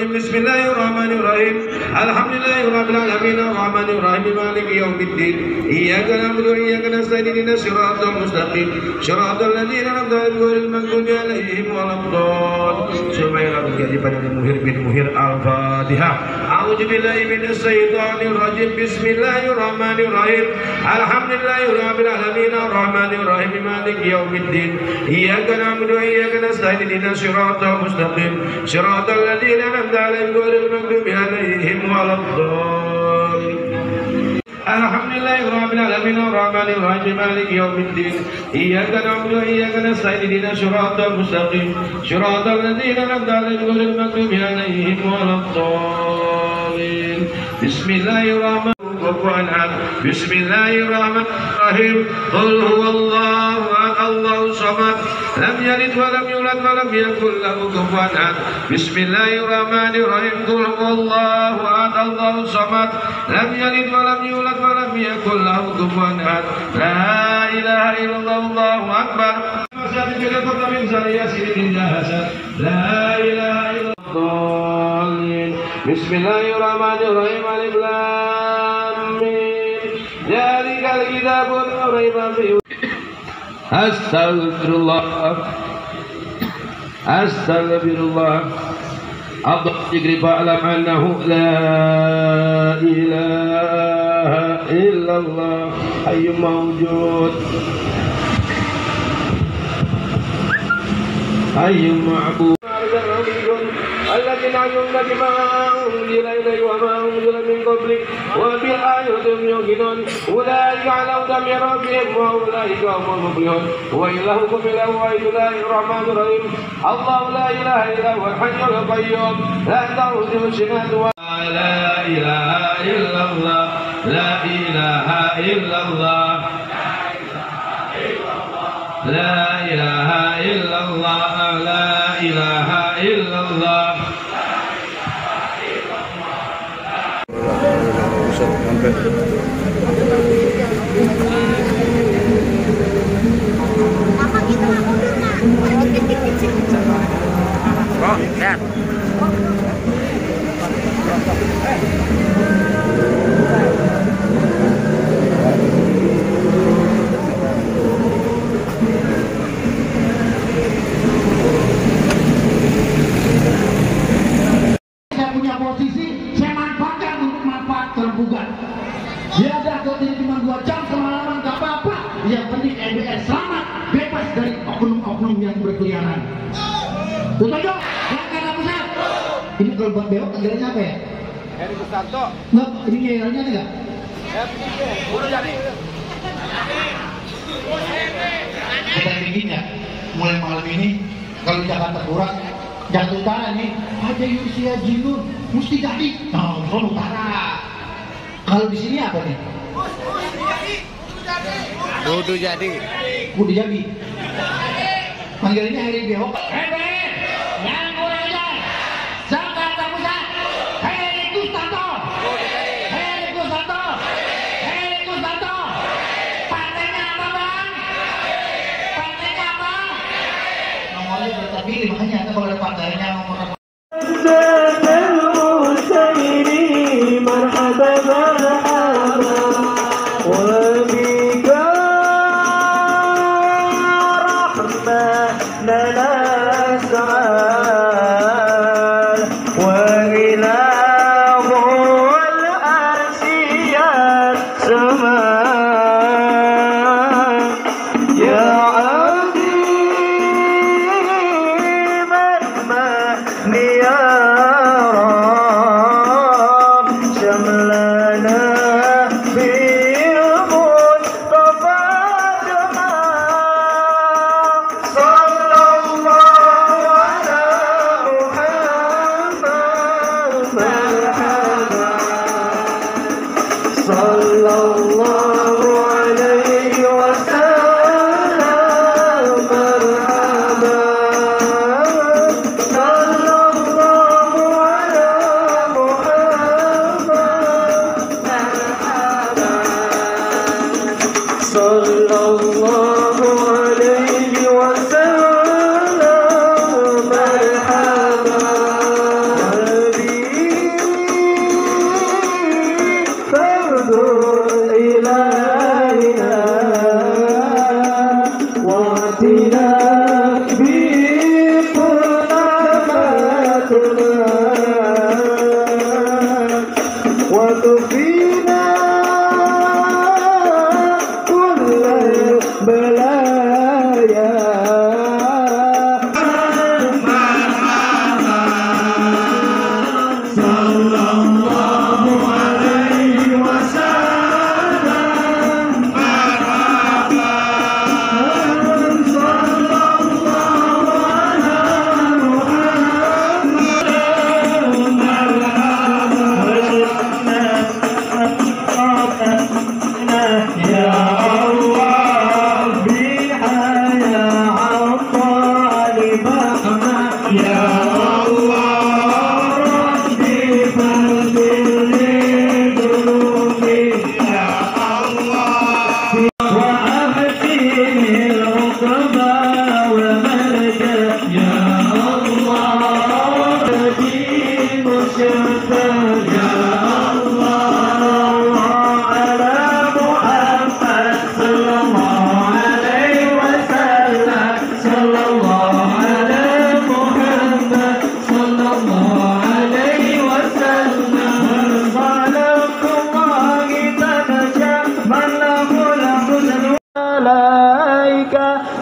الرجيم بسم الله الرحمن الرحيم الحمد لله رب العالمين الرحمن الرحيم مالك يوم الدين إياك نعبد وإياك نستعين اهدنا الصراط المستقيم صراط الذين أنعمت عليهم غير المغضوب عليهم ولا الضالين سبحان ربك pada muhir bin muhir al-fatihah a'udzu billahi minash shaitonir rajim bismillahirrahmanirrahim alhamdulillahi rabbil alamin arrahmanir rahim maliki yaumiddin iyyaka na'budu wa iyyaka nasta'in ihdinas siratal mustaqim siratal ladzina an'amta 'alaihim ghairil maghdubi 'alaihim waladdallin alhamdulillahi rabbil alamin arrahmanir rahim maliki yaumiddin iyyaka na'budu wa iyyaka nasta'in ihdinas siratal mustaqim siratal ladzina an'amta 'alaihim ghairil maghdubi 'alaihim waladdallin bismillahirrahmanirrahim bismillahirrahmanirrahim qul huwallahu ahad Allahu samad lam yalid wa lam yulad wa lam yakul lahu kufuwan ahad bismillahirrahmanirrahim qul huwallahu ahad Allahu samad lam yalid wa lam yulad wa lam yakul lahu kufuwan ahad la ilaha illallah Allahu akbar la ilaha illallah bismillahirrahmanirrahim alif lam mim dzalikal kitabu la raiba fihi Astaghfirullah Abdul Jikri fa'alam annahu la ilaha illallah Hayyum mawjud Hayyum ma'bud الذين يؤمنون بما أنزل إليك وما أنزل من قبلك وبالآيات هم يوقنون أولئك على هدى من ربهم وأولئك هم المفلحون وإلهكم إله واحد لا الرحمن الرحيم الله لا إله إلا هو الحي القيوم لا تأخذه سنة لا إله إلا الله لا إله إلا الله لا إله إلا الله لا إله إلا الله berkeliaran. Tutup dong, langkah pusat. Ini kalau buat bewok panggilannya apa ya? Heri Susanto. Nggak, ini nyayarnya ada nggak? Udah jadi. Kita tingginya, mulai malam ini kalau Jakarta kurang, Jakarta Utara nih ada Yursia Jinur, mesti jadi. Nah, Jakarta Utara. Kalau di sini apa nih? Kudu jadi. Kudu jadi. Panggilannya Heri Behok. Yang kurang ajar. Jakarta Pusat. Heri Kustanto. Heri Kustanto. Heri Kustanto. Partainya apa bang? Partainya apa? Nomornya terpilih makanya ada kalau ada partainya nomor apa?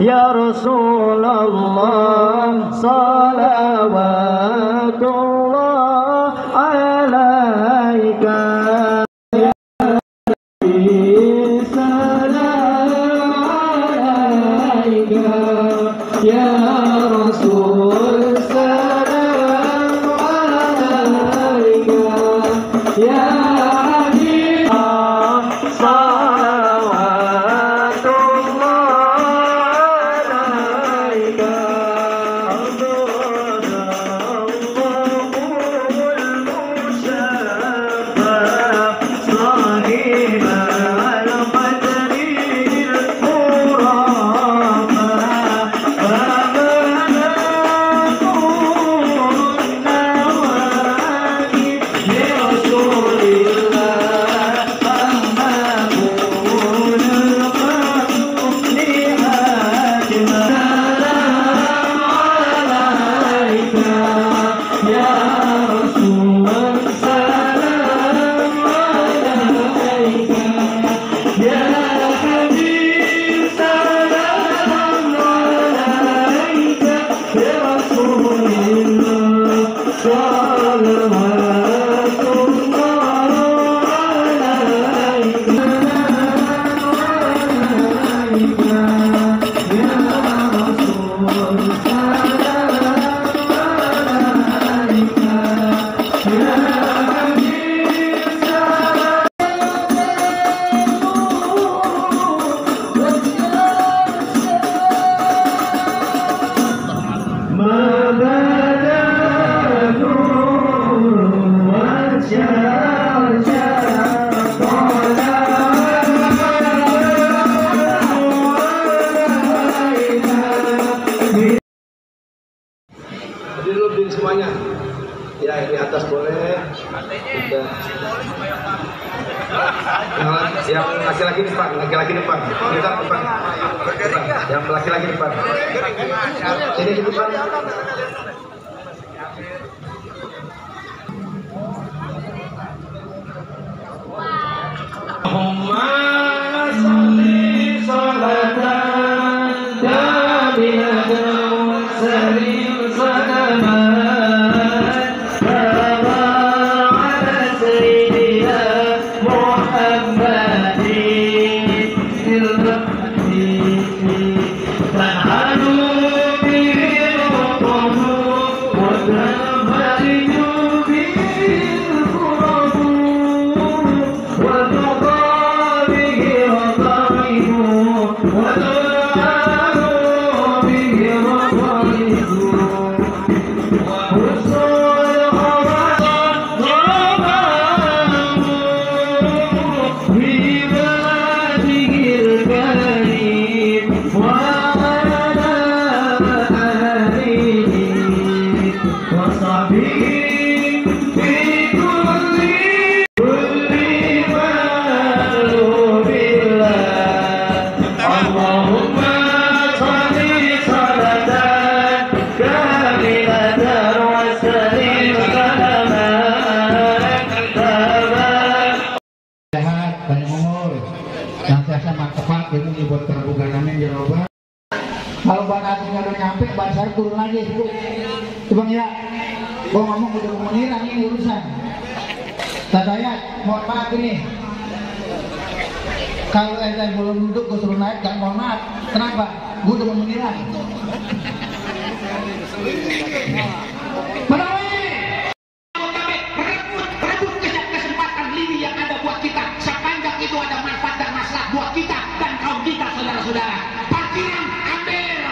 Ya Rasulullah salawatullah alaika salam alaika ya Rasul salam alaika ya semuanya. Ya, di atas boleh. Udah. Yang laki-laki depan, laki-laki depan. Kita depan. Yang laki-laki depan. Sini di depan. Allahumma sholli sholatan kamilatan wa sallim salaman kama ala sayyidina Muhammadin tanhalu bihi ruquhu wa tanfariju bihi al-qurabu wa kalau Bang Azinya udah nyampe, Bang Syarif turun lagi itu. Bang ya, gua ngomong udah mau nirang ini urusan. Saya mohon maaf ini. Kalau Eden belum duduk, gua suruh naik, gak mohon maaf. Kenapa? Gua udah mau nirang. Berebut kesempatan ini yang ada buat kita. Sepanjang itu ada manfaat dan masalah buat kita dan kaum kita, saudara-saudara. Parkiran ambil,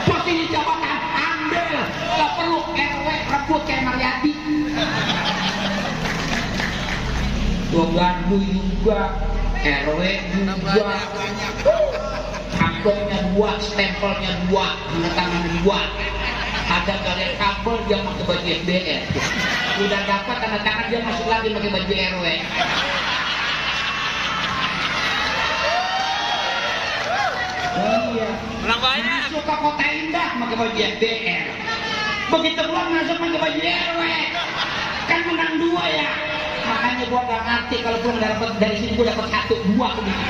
posisi jabatan ambil, gak perlu Gardu juga, RW juga, kampungnya 2, stempelnya 2, tanda tangan 2. Ada garis kabel dia pakai baju FBR. Udah dapat tanda tangan dia masuk lagi pakai baju RW. Iya. Masuk ke Kota Indah pakai baju FBR. Begitu keluar masuk pakai baju RW. Kan menang 2 ya. Makanya gua gak ngerti kalau gua dapat dari sini gua dapat 1, 2 begitu.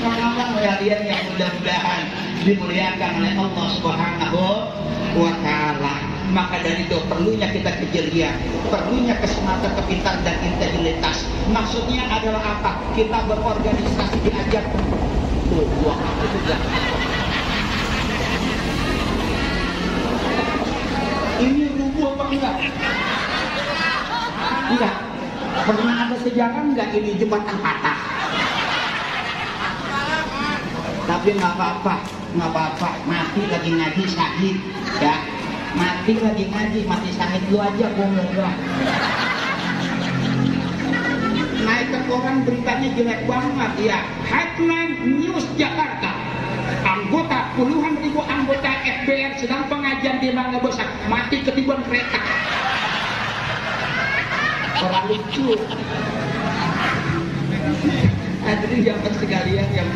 Orang-orang kalian yang mudah-mudahan dimuliakan oleh Allah Subhanahu wa Ta'ala. Maka dari itu perlunya kita kejelian, perlunya kesemangat, kepintaran dan integritas. Maksudnya adalah apa? Kita berorganisasi diajar. Tuh, gua itu enggak. Ini rubuh apa enggak? Enggak. Pernah ada sejarah enggak ini jembatan patah? Tapi nggak apa-apa, mati lagi ngaji syahid, ya, mati lagi ngaji, mati syahid lu aja gua. Naik ke koran beritanya jelek banget ya, headline News Jakarta, puluhan ribu anggota FBR sedang pengajian di Mangga Besar, mati ketiban kereta. Orang lucu. Hadirin yang sekalian yang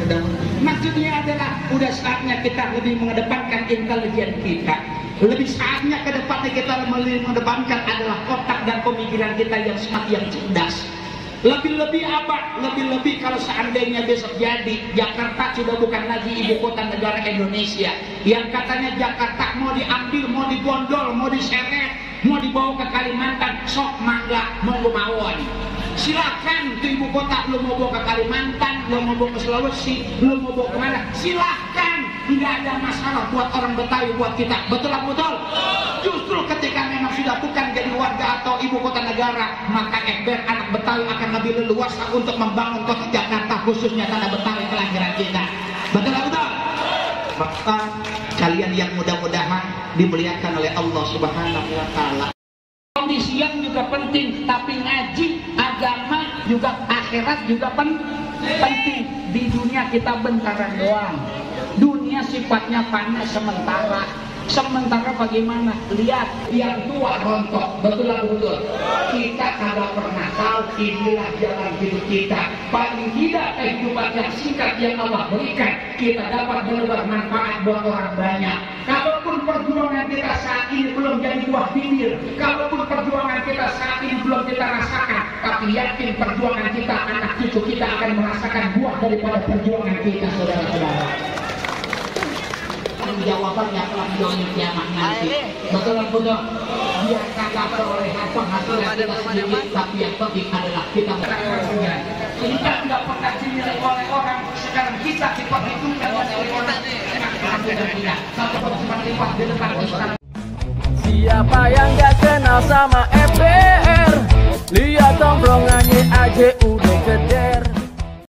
maksudnya adalah udah saatnya kita lebih mengedepankan intelijen kita. Lebih saatnya ke depannya kita mengedepankan adalah otak dan pemikiran kita yang smart, yang cerdas. Lebih-lebih apa? Lebih-lebih kalau seandainya besok jadi Jakarta sudah bukan lagi ibu kota negara Indonesia. Yang katanya Jakarta mau diambil, mau digondol, mau diseret, mau dibawa ke Kalimantan, sok mangga, monggo mawon. Silakan ke ibu kota, lo mau bawa ke Kalimantan, lo mau bawa ke Sulawesi, lo mau bawa kemana, silahkan, tidak ada masalah buat orang Betawi, buat kita, betul apa betul? Justru ketika memang sudah bukan jadi warga atau ibu kota negara, maka FBR anak Betawi akan lebih leluasa untuk membangun kota Jakarta, khususnya tanah Betawi kelahiran kita, betul apa betul? Maka kalian yang mudah-mudahan dimuliakan oleh Allah Subhanahu wa Ta'ala. Kondisi yang juga penting, tapi ngaji, agama juga, akhirat juga penting. Di dunia kita bentaran doang. Dunia sifatnya panas sementara. Sementara bagaimana? Lihat, yang tua rontok, betul atau betul? Kita kagak pernah tahu inilah jalan hidup kita. Paling tidak kehidupan yang singkat yang Allah berikan, kita dapat menebar manfaat buat orang banyak. Kalaupun perjuangan kita saat ini belum jadi buah bibir, kalaupun perjuangan kita saat ini belum kita rasakan, tapi yakin perjuangan kita, anak cucu kita akan merasakan buah daripada perjuangan kita, saudara-saudara. Jawabannya telah di kiamat nanti. Betul betul. Dia kagak perolehan penghasilan kita sendiri, tapi yang penting adalah kita berhasilnya. Kita tidak pernah dinilai oleh orang. Sekarang kita diperhitungkan oleh orang. Satu persiapan lipat di depan Ustaz. Siapa yang gak kenal sama FBR? Lihat tongkrongannya aja udah gede.